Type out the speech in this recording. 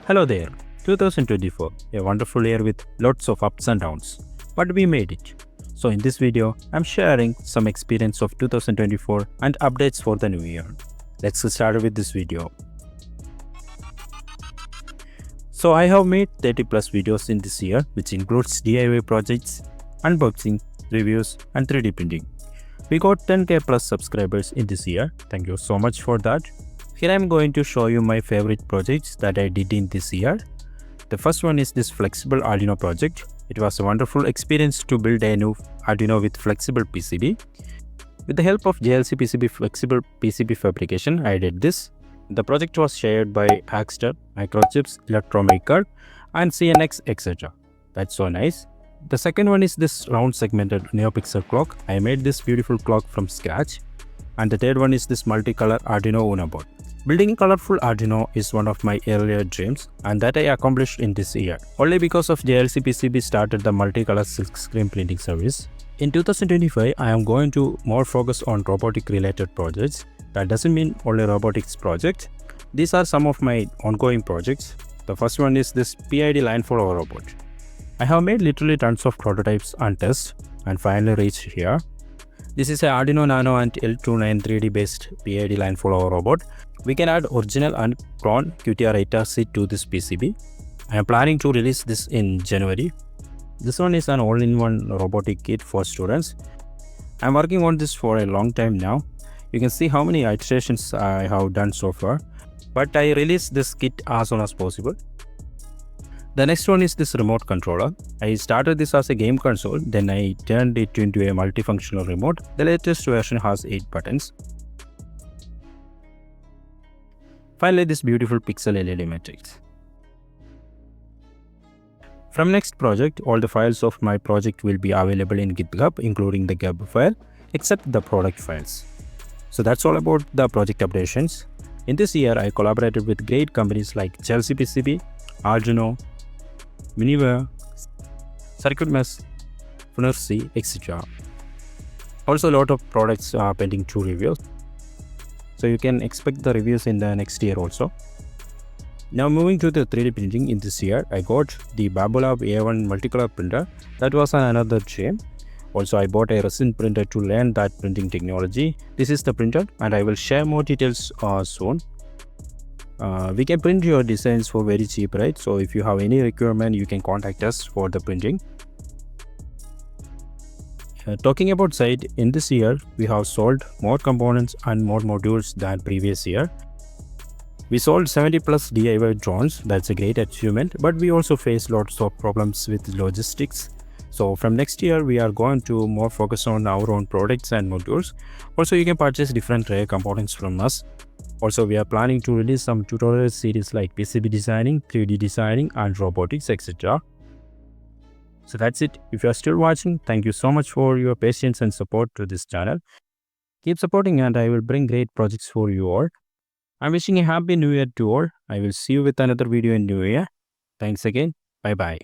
Hello there, 2024, a wonderful year with lots of ups and downs, but we made it. So in this video, I'm sharing some experience of 2024 and updates for the new year. Let's get started with this video. So I have made 30 plus videos in this year, which includes DIY projects, unboxing, reviews and 3D printing. We got 10k plus subscribers in this year. Thank you so much for that. Here I am going to show you my favorite projects that I did in this year. The first one is this flexible Arduino project. It was a wonderful experience to build a new Arduino with flexible PCB. With the help of JLC PCB flexible PCB fabrication, I did this. The project was shared by Hackster, Microchips, Electromaker and CNX, etc. That's so nice. The second one is this round segmented NeoPixel clock. I made this beautiful clock from scratch. And the third one is this multicolor Arduino Uno board. Building a colorful Arduino is one of my earlier dreams and that I accomplished in this year. Only because of JLC PCB started the multicolor silk screen printing service. In 2025, I am going to more focus on robotic related projects. That doesn't mean only robotics project. These are some of my ongoing projects. The first one is this PID line follower robot. I have made literally tons of prototypes and tests and finally reached here. This is an Arduino Nano and L293D based PID line follower robot. We can add original and clone QTR8RC to this PCB. I am planning to release this in January. This one is an all-in-one robotic kit for students. I am working on this for a long time now. You can see how many iterations I have done so far. But I release this kit as soon as possible. The next one is this remote controller. I started this as a game console, then I turned it into a multifunctional remote. The latest version has 8 buttons. Finally, this beautiful pixel LED matrix. From next project, all the files of my project will be available in GitHub, including the GitHub file, except the product files. So that's all about the project updations. In this year, I collaborated with great companies like JLC PCB, Arduino, Miniware, Circuit Mesh, Funercy, etc. Also, a lot of products are pending to review. So you can expect the reviews in the next year also. Now moving to the 3D printing in this year, I got the Babolab A1 multicolor printer. That was another dream. Also, I bought a resin printer to learn that printing technology. This is the printer and I will share more details soon. We can print your designs for very cheap, right? So if you have any requirement, you can contact us for the printing. Talking about site, in this year, we have sold more components and more modules than previous year. We sold 70 plus DIY drones. That's a great achievement, but we also face lots of problems with logistics. So from next year, we are going to more focus on our own products and modules. Also, you can purchase different rare components from us. Also, we are planning to release some tutorial series like PCB designing, 3D designing and robotics, etc. So that's it. If you are still watching, thank you so much for your patience and support to this channel. Keep supporting and I will bring great projects for you all. I'm wishing a happy new year to all. I will see you with another video in new year. Thanks again. Bye bye.